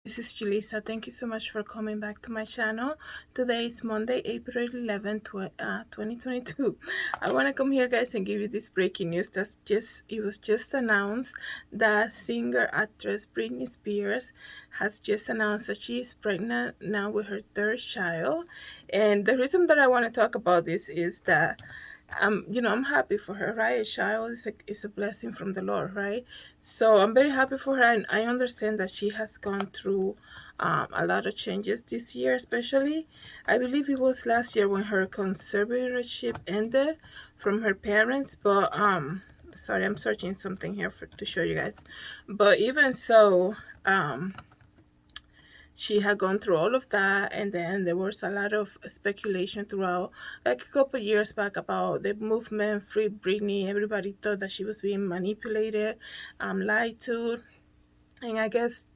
This is Julissa. Thank you so much for coming back to my channel. Today is Monday, April 11th, 2022. I want to come here, guys, and give you this breaking news. It was just announced that singer actress Britney Spears has just announced that she is pregnant now with her third child. And the reason that I want to talk about this is that I'm happy for her, right? A child is a blessing from the Lord, right? So I'm very happy for her, and I understand that she has gone through a lot of changes this year, especially. I believe it was last year when her conservatorship ended from her parents, but sorry, I'm searching something here to show you guys. But even so, she had gone through all of that, and then there was a lot of speculation throughout, like a couple years back, about the movement Free Britney. Everybody thought that she was being manipulated, lied to. And I guess,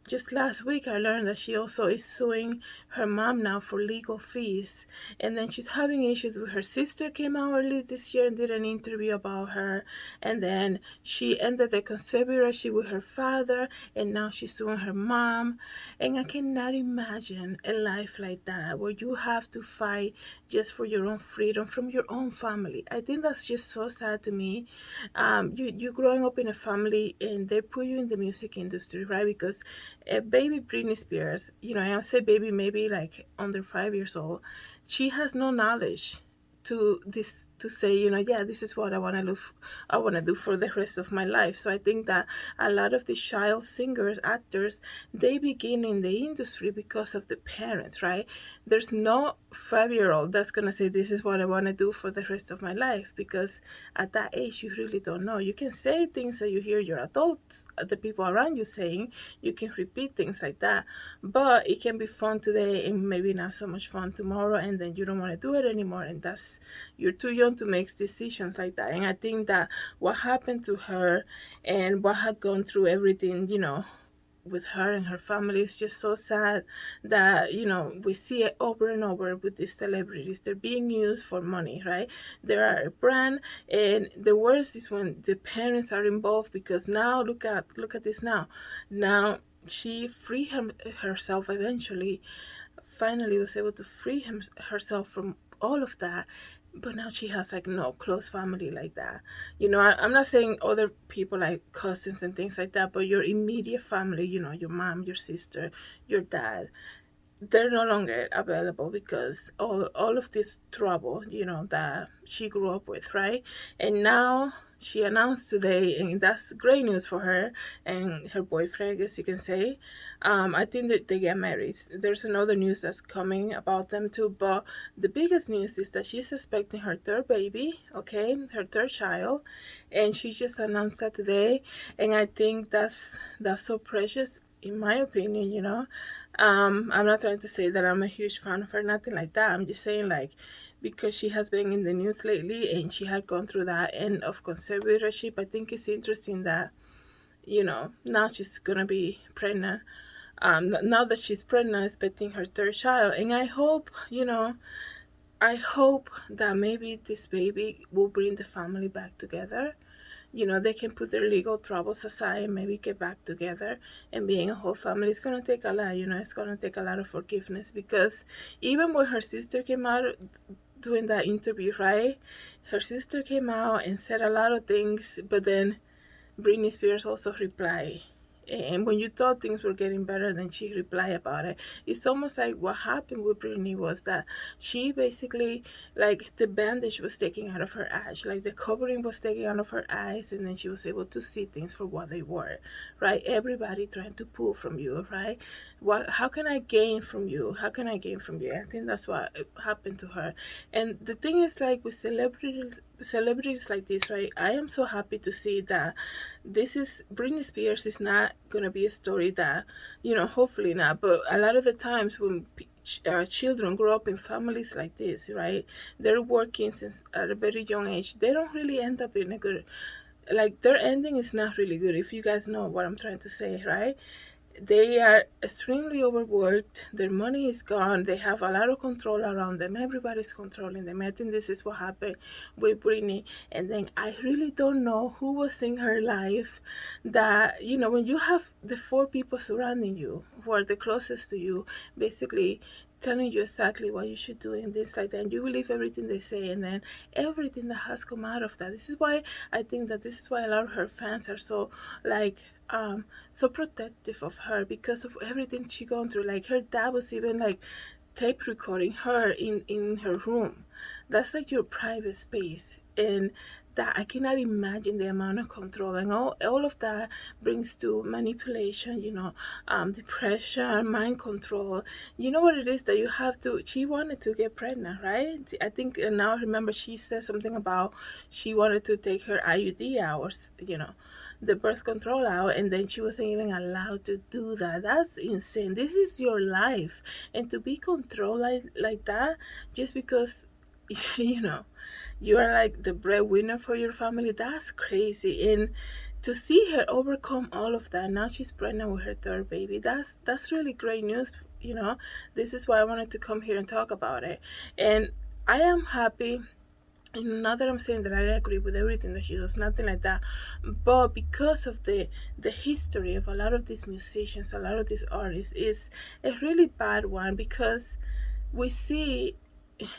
just last week I learned that she also is suing her mom now for legal fees. And then she's having issues with her sister, came out early this year and did an interview about her. And then she ended the conservatorship with her father, and now she's suing her mom. And I cannot imagine a life like that where you have to fight just for your own freedom from your own family. I think that's just so sad to me. You growing up in a family and they put you in the music industry, right? Because a baby Britney Spears, I say baby, maybe like under 5 years old, she has no knowledge to say, yeah, this is what I want to do for the rest of my life. So I think that a lot of the child singers, actors, they begin in the industry because of the parents, right? There's no 5-year old that's gonna say this is what I want to do for the rest of my life, because at that age you really don't know. You can say things that you hear your adults, the people around you saying. You can repeat things like that, but it can be fun today and maybe not so much fun tomorrow, and then you don't want to do it anymore, and that's you're too young to make decisions like that. And I think that what happened to her and what had gone through everything, with her and her family is just so sad that we see it over and over with these celebrities. They're being used for money, right? They are a brand, and the worst is when the parents are involved, because now look at this now she freed herself eventually, finally was able to herself from all of that. But now she has like no close family like that. I'm not saying other people like cousins and things like that, but your immediate family, your mom, your sister, your dad, they're no longer available because all of this trouble, that she grew up with, right? And now she announced today, and that's great news for her and her boyfriend, I guess you can say. I think that they get married. There's another news that's coming about them too, but the biggest news is that she's expecting her third baby, okay, her third child, and she just announced that today. And I think that's so precious, in my opinion. I'm not trying to say that I'm a huge fan of her, nothing like that. I'm just saying, like, because she has been in the news lately and she had gone through that end of conservatorship, I think it's interesting that, now she's gonna be pregnant. Now that she's pregnant, expecting her third child. And I hope that maybe this baby will bring the family back together. They can put their legal troubles aside and maybe get back together, and being a whole family is going to take a lot. It's going to take a lot of forgiveness, because even when her sister came out doing that interview, right? Her sister came out and said a lot of things, but then Britney Spears also replied. And when you thought things were getting better, then she replied about it. It's almost like what happened with Britney was that she basically, like, the bandage was taken out of her eyes, like the covering was taken out of her eyes, and then she was able to see things for what they were, right? Everybody trying to pull from you, right? How can I gain from you? How can I gain from you? I think that's what happened to her. And the thing is, like, with celebrities like this, right? I am so happy to see that this is Britney Spears is not gonna be a story that, hopefully not, but a lot of the times when children grow up in families like this, right? They're working since at a very young age. They don't really end up in a good, like, their ending is not really good, if you guys know what I'm trying to say, right? they are extremely overworked. Their money is gone. They have a lot of control around them. Everybody's controlling them. I think this is what happened with Britney. And then I really don't know who was in her life that, when you have the four people surrounding you who are the closest to you, basically telling you exactly what you should do and this like that, and you believe everything they say, and then everything that has come out of that. This is why I think that this is why a lot of her fans are so like so protective of her, because of everything she gone through. Like her dad was even like tape recording her in her room. That's like your private space, and that I cannot imagine the amount of control, and all of that brings to manipulation, depression, mind control. You know what it is that you have to. She wanted to get pregnant, right? I think, and now I remember she said something about she wanted to take her IUD out, or the birth control out, and then she wasn't even allowed to do that. That's insane. This is your life, and to be controlled like that just because you know you are like the breadwinner for your family, that's crazy. And to see her overcome all of that, now she's pregnant with her third baby, that's really great news. This is why I wanted to come here and talk about it. And I am happy. And not that I'm saying that I agree with everything that she does, nothing like that, but because of the history of a lot of these musicians, a lot of these artists, is a really bad one, because we see,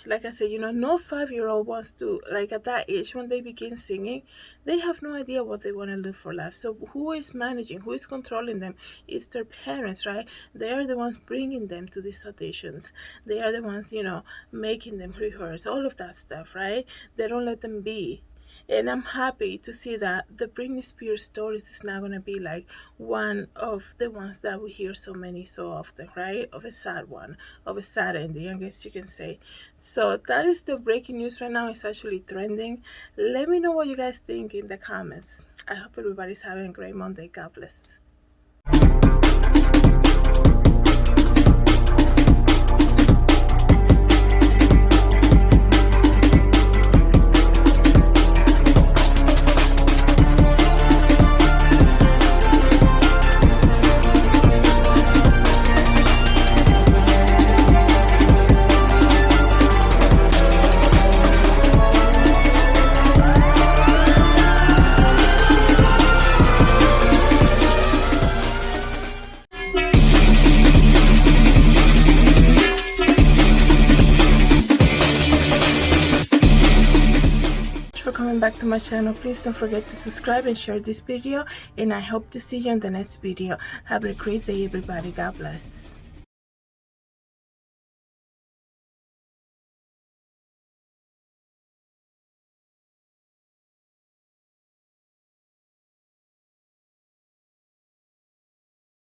like I said, no 5-year-old wants to, like at that age when they begin singing, they have no idea what they want to do for life. So who is managing, who is controlling them? It's their parents, right? They are the ones bringing them to these auditions. They are the ones, making them rehearse, all of that stuff, right? They don't let them be. And I'm happy to see that the Britney Spears stories is not going to be like one of the ones that we hear so often, right? Of a sad one, of a sad ending, I guess you can say. So that is the breaking news right now. It's actually trending. Let me know what you guys think in the comments. I hope everybody's having a great Monday. God bless. For coming back to my channel, please don't forget to subscribe and share this video, and I hope to see you in the next video. Have a great day, everybody. God bless.